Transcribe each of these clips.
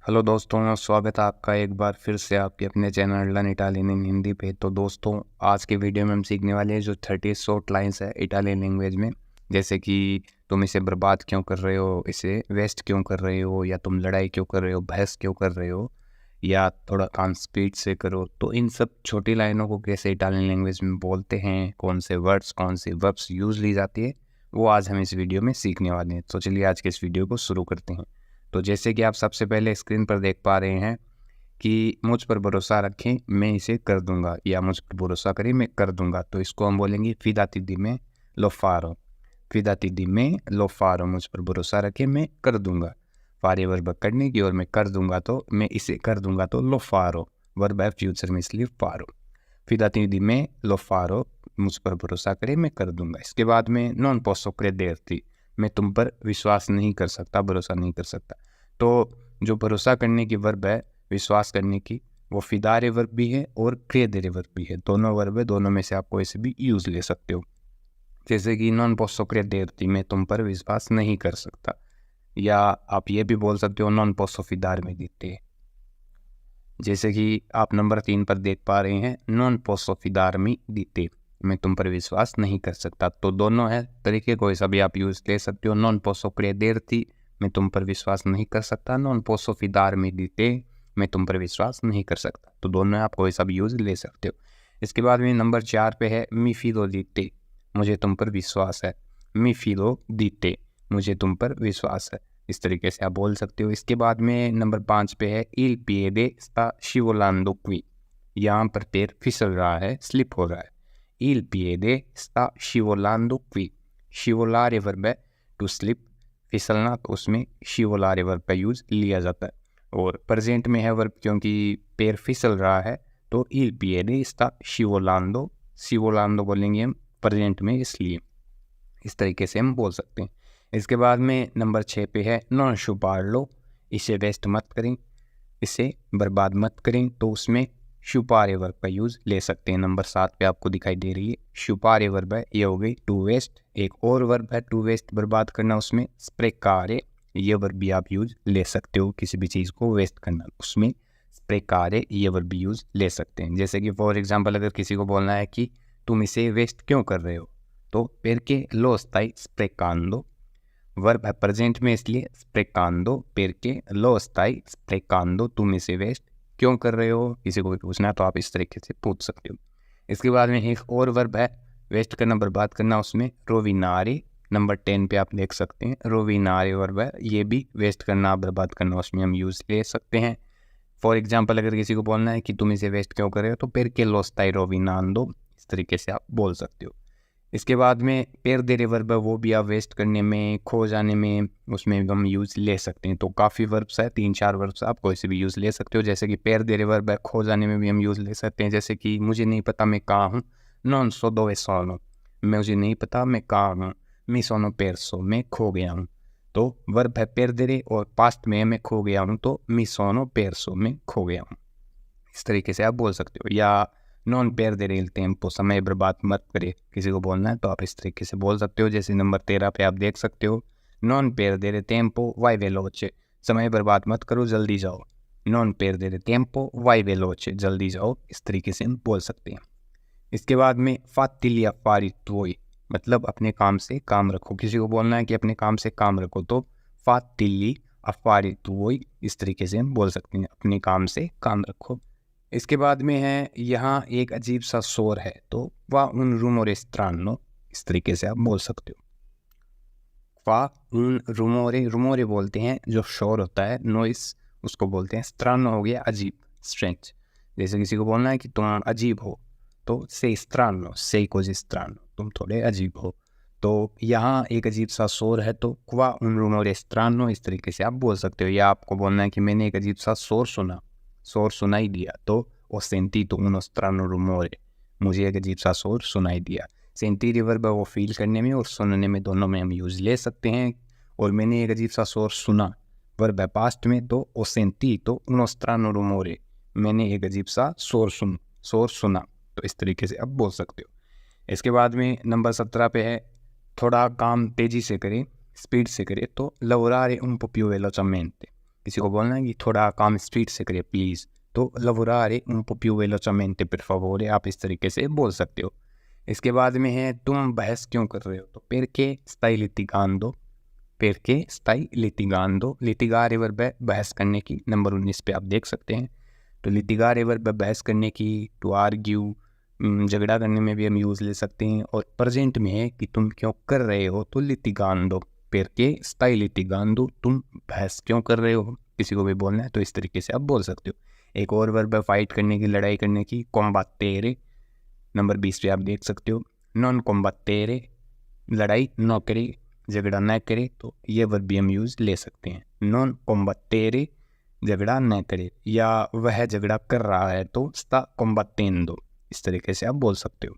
Hello दोस्तों, स्वागत है आपका एक बार फिर से आपके अपने चैनल लर्न इटालियन इन हिंदी पे। तो दोस्तों, आज के वीडियो में हम सीखने वाले हैं जो 30 शॉर्ट लाइंस है इटालियन लैंग्वेज में। जैसे कि तुम इसे बर्बाद क्यों कर रहे हो, इसे वेस्ट क्यों कर रहे हो, या तुम लड़ाई क्यों कर रहे हो, बहस क्यों कर रहे हो, या थोड़ा काम स्पीड से करो। तो इन सब छोटी लाइनों को कैसे इटालियन लैंग्वेज में बोलते हैं, कौन से वर्ड्स कौन से वर्ब्स यूज ली जाती है, वो आज हम इस वीडियो में सीखने वाले हैं। तो चलिए आज के इस वीडियो को शुरू करते हैं। तो जैसे कि आप सबसे पहले स्क्रीन पर देख पा रहे हैं कि मुझ पर भरोसा रखें, मैं इसे कर दूंगा, या मुझ पर भरोसा करें, मैं कर दूंगा। तो इसको हम बोलेंगे फिदाती दी में लो फारो। फिदाती दी में लो फारो, मुझ पर भरोसा रखें, मैं कर दूंगा। फारे वर्ब करने की, और मैं कर दूंगा तो मैं इसे कर दूंगा तो लो फारो। वर्ब है फ्यूचर में, इसलिए फारो। फिदाती दी में लो फारो, मुझ पर भरोसा करें, मैं कर दूंगा। इसके बाद में नॉन पोसो क्रेदेर्ती, मैं तुम पर विश्वास नहीं कर सकता, भरोसा नहीं कर सकता। तो जो भरोसा करने की वर्ब है, विश्वास करने की, वो फिदारे वर्ब भी है और क्रेदेरे वर्ब भी है। दोनों वर्ब है, दोनों में से आप कोई से भी यूज ले सकते हो। जैसे कि नॉन पोसो क्रेदेर्ती, मैं तुम पर विश्वास नहीं कर सकता, या आप ये भी बोल सकते हो नॉन पोसो फिदार में देते। जैसे कि आप नंबर 3 पर देख पा रहे हैं, नॉन पोसो फिदारमी दीते, मैं तुम पर विश्वास नहीं कर सकता। तो दोनों है तरीके, कोई सा भी आप यूज ले सकते हो। नॉन पोसो क्रेदेर्ती, मैं तुम पर विश्वास नहीं कर सकता। नॉन पोसो फिदारमी दीते, मैं तुम पर विश्वास नहीं कर सकता। तो दोनों आप कोई सा भी यूज ले सकते हो। इसके बाद में नंबर 4 पे है मी फिदो दीते, मुझे तुम पर विश्वास है। मी फिदो दीते, मुझे तुम पर विश्वास है। इस तरीके से आप बोल सकते हो। इसके बाद में नंबर 5 पे है il piede sta scivolando qui, यहाँ पर पैर फिसल रहा है, स्लिप हो रहा है। il piede sta scivolando qui, scivolare verb है टू स्लिप, फिसलना, तो उसमें scivolare वर्ब का यूज लिया जाता है। और प्रेजेंट में है वर्ब, क्योंकि पैर फिसल रहा है, तो il piede sta scivolando, scivolando बोलेंगे हम प्रेजेंट में, इसलिए इस तरीके से हम बोल सकते हैं। इसके बाद में नंबर 6 पे है नॉन शुपार लो, इसे वेस्ट मत करें, इसे बर्बाद मत करें। तो उसमें शुपारे वर्ब का यूज़ ले सकते हैं। नंबर 7 पे आपको दिखाई दे रही है शुपारे वर्ब है, ये हो गई टू वेस्ट। एक और वर्ब है टू वेस्ट, बर्बाद करना, उसमें स्प्रेकारे, ये वर्ब भी आप यूज ले सकते हो। किसी भी चीज़ को वेस्ट करना, उसमें स्प्रेकारे ये वर्ब भी यूज ले सकते हैं। जैसे कि फॉर एग्जाम्पल, अगर किसी को बोलना है कि तुम इसे वेस्ट क्यों कर रहे हो, तो perché lo stai sprecando, verb है प्रेजेंट में, इसलिए sprecando, perché lo stai sprecando, तुम इसे वेस्ट क्यों कर रहे हो। किसी को भी पूछना है तो आप इस तरीके से पूछ सकते हो। इसके बाद में एक और वर्ब है वेस्ट करना, बर्बाद करना, उसमें रोविनारे। नंबर 10 पे आप देख सकते हैं रोविनारे वर्ब है, ये भी वेस्ट करना, बर्बाद करना, उसमें हम यूज ले सकते हैं। फॉर एग्जाम्पल, अगर किसी को बोलना है कि तुम इसे वेस्ट क्यों कर रहे हो, तो perché lo stai rovinando, इस तरीके से आप बोल सकते हो। इसके बाद में पेर दे वर्ब है, वो भी आप वेस्ट करने में, खो जाने में, उसमें हम यूज़ ले सकते हैं। तो काफ़ी वर्ब्स है, 3-4 वर्ब्स आप कोई से भी यूज़ ले सकते हो। जैसे कि पेर दे वर्ब है, खो जाने में भी हम यूज़ ले सकते हैं। जैसे कि मुझे नहीं पता मैं कहाँ हूँ, नॉन सो दो सोनो, मुझे नहीं पता मैं कहाँ हूँ, मी सोनो पेरसो, मैं खो गया हूँ। तो वर्ब है पेर दे, और पास्ट में मैं खो गया हूँ, तो मी सोनो पेरसो, मैं खो गया हूँ। इस तरीके से आप बोल सकते हो। या नॉन पेर दे रेल टेम्पो, समय बर्बाद मत करे, किसी को बोलना है तो आप इस तरीके से बोल सकते हो। जैसे नंबर 13 पे आप देख सकते हो नॉन पेर दे रे टेम्पो वाई वेलोचे, समय बर्बाद मत करो, जल्दी जाओ। नॉन पेर दे रे टेम्पो वाई वेलोचे, जल्दी जाओ, इस तरीके से हम बोल सकते हैं। इसके बाद में फातिली अफारी तुई, मतलब अपने काम से काम रखो। किसी को बोलना है कि अपने काम से काम रखो, तो फातिली अफारी तुई, इस तरीके से हम बोल सकते हैं, अपने काम से काम रखो। इसके बाद में है यहाँ एक अजीब सा शोर है, तो वा उन रूमोरे स्ट्रानो, इस तरीके से आप बोल सकते हो। वा उन रूमोरे, रूमोरे बोलते हैं जो शोर होता है, नॉइस, उसको बोलते हैं। स्ट्रानो हो गया अजीब, स्ट्रेंज। जैसे किसी को बोलना है कि तुम अजीब हो, तो से स्ट्रानो, से कोज स्ट्रानो, तुम थोड़े अजीब हो। तो यहाँ एक अजीब सा शोर है, तो क्वा उन रूमोरे स्ट्रानो, इस तरीके से आप बोल सकते हो। या आपको बोलना है कि मैंने एक अजीब सा शोर सुना, शोर सुनाई दिया, तो ओ सेंटीतो उनो स्ट्रानो रूमोरे, मुझे एक अजीब सा शोर सुनाई दिया। सेंटी वर्ब वो फील करने में और सुनने में, दोनों में हम यूज ले सकते हैं। और मैंने एक अजीब सा शोर सुना, वर्ब है पास्ट में, तो ओ सेंटीतो उनो स्ट्रानो रूमोरे, मैंने एक अजीब सा शोर सुना, तो इस तरीके से आप बोल सकते हो। इसके बाद में नंबर 17 पे है थोड़ा काम तेजी से करें, स्पीड से करें, तो lavorare un po' più velocemente, किसी को बोलना है कि थोड़ा काम स्पीड से करे प्लीज़, तो lavorare un po' più velocemente per favore, आप इस तरीके से बोल सकते हो। इसके बाद में है तुम बहस क्यों कर रहे हो, तो perché stai litigando, perché stai litigando, litigare verb है बहस करने की, नंबर 19 पे आप देख सकते हैं। तो litigare वर्ब है बहस करने की, to argue झगड़ा करने में भी हम यूज़ ले सकते हैं। और प्रेजेंट में है कि तुम क्यों कर रहे हो, तो litigando, perché stai litigando, तुम बहस क्यों कर रहे हो, किसी को भी बोलना है तो इस तरीके से आप बोल सकते हो। एक और वर्ब है फाइट करने की, लड़ाई करने की, combattere, नंबर 20 पे आप देख सकते हो। non combattere, लड़ाई न करे, झगड़ा न करे, तो ये वर्ब भी हम यूज़ ले सकते हैं। non combattere, झगड़ा न करे, या वह झगड़ा कर रहा है तो sta combattendo, इस तरीके से आप बोल सकते हो।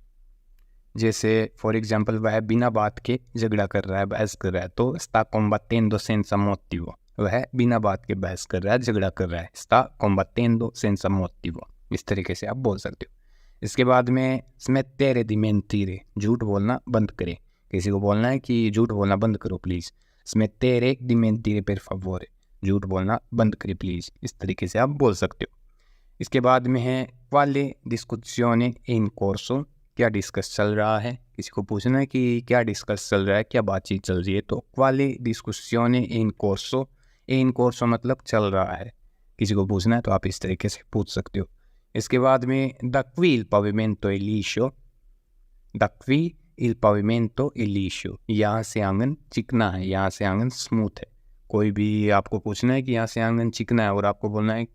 जैसे फॉर एग्जांपल वह बिना बात के झगड़ा कर रहा है, बहस कर रहा है, तो sta combattendo senza motivo, वह बिना बात के बहस कर रहा है, झगड़ा कर रहा है, sta combattendo senza motivo, इस तरीके से आप बोल सकते हो। इसके बाद में smettere di mentire, झूठ बोलना बंद करें, किसी को बोलना है कि झूठ बोलना बंद करो please, smettere di mentire per favore, झूठ बोलना बंद करें प्लीज़, इस तरीके से आप बोल सकते हो। इसके बाद में है quale discussione è in corso, क्या डिस्कस चल रहा है, किसी को पूछना है कि क्या डिस्कस चल रहा है, क्या बातचीत चल रही है, तो quale discussione è in corso, è in corso मतलब चल रहा है, किसी को पूछना है तो आप इस तरीके से पूछ सकते हो। इसके बाद में da qui il pavimento è liscio, da qui il pavimento è liscio, यहाँ से आंगन चिकना है, यहाँ से आंगन स्मूथ है। कोई भी आपको पूछना है कि यहाँ से आंगन चिकना है और आपको बोलना है,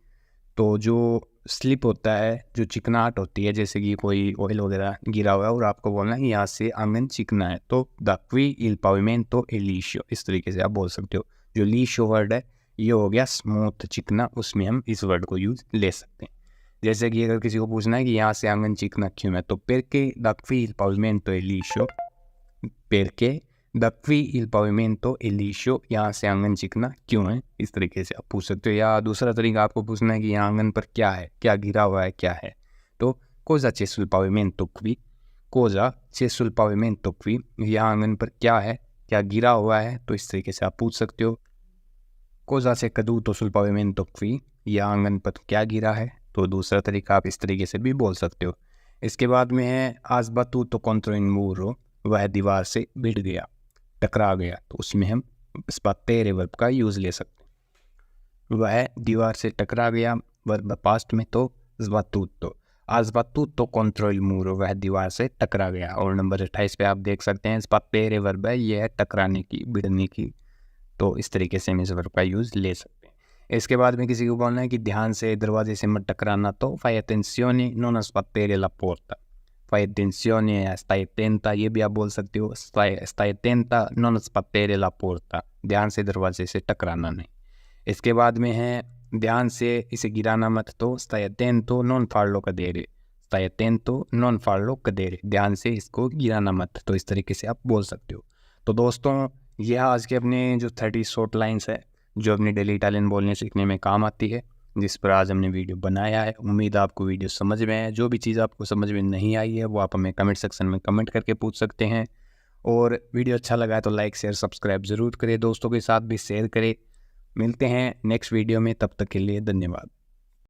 तो जो स्लिप होता है, जो चिकनाहट होती है, जैसे कि कोई ऑयल वगैरह गिरा हुआ है और आपको बोलना है यहाँ से आंगन चिकना है, तो da qui il pavimento è liscio, इस तरीके से आप बोल सकते हो। जो liscio वर्ड है ये हो गया स्मूथ चिकना, उसमें हम इस वर्ड को यूज ले सकते हैं। जैसे कि अगर किसी को पूछना है कि यहाँ से आंगन चिकना क्यों है, तो perché da qui il pavimento è liscio, perché da qui il pavimento è liscio, यहाँ से आंगन चिकना क्यों है, इस तरीके से आप पूछ सकते हो। या दूसरा तरीका आपको पूछना है कि यहाँ आंगन पर क्या है, क्या गिरा हुआ है, क्या है, तो cosa c'è sul pavimento qui, cosa c'è sul pavimento qui, यहाँ आंगन पर क्या है, क्या गिरा हुआ है, तो इस तरीके से आप पूछ सकते हो। cosa c'è caduto sul pavimento qui, यहाँ आंगन पर क्या गिरा है, तो दूसरा तरीका आप इस तरीके से भी बोल सकते हो। इसके बाद में है ha sbattuto contro il muro, वह दीवार से भिड़ गया, टकरा गया, तो उसमें हम sbattere वर्ब का यूज़ ले सकते हैं। वह दीवार से टकरा गया, वर्ब पास्ट में, तो sbattuto, ha sbattuto contro il muro, वह दीवार से टकरा गया। और नंबर 28 पे आप देख सकते हैं sbattere वर्ब है, यह है टकराने की, भिड़ने की, तो इस तरीके से हम इस वर्ब का यूज़ ले सकते हैं। इसके बाद में किसी को बोलना है कि ध्यान से दरवाजे से मत टकराना, तो fai attenzione non sbattere la porta, fai attenzione, stai attenta, ये भी आप बोल सकते हो, stai attenta non sbattere la porta, ध्यान से दरवाजे से टकराना नहीं। इसके बाद में है ध्यान से इसे गिराना मत, तो stai attento non farlo cadere, stai attento non farlo cadere, ध्यान से इसको गिराना मत, तो इस तरीके से आप बोल सकते हो। तो दोस्तों ये आज के अपने जो 30 शॉर्ट लाइन्स है जो अपनी डेली इटालियन बोलने सीखने में काम आती है, जिस पर आज हमने वीडियो बनाया है। उम्मीद आपको वीडियो समझ में है। जो भी चीज़ आपको समझ में नहीं आई है वो आप हमें कमेंट सेक्शन में कमेंट करके पूछ सकते हैं। और वीडियो अच्छा लगा है तो लाइक शेयर सब्सक्राइब ज़रूर करें, दोस्तों के साथ भी शेयर करें। मिलते हैं नेक्स्ट वीडियो में, तब तक के लिए धन्यवाद।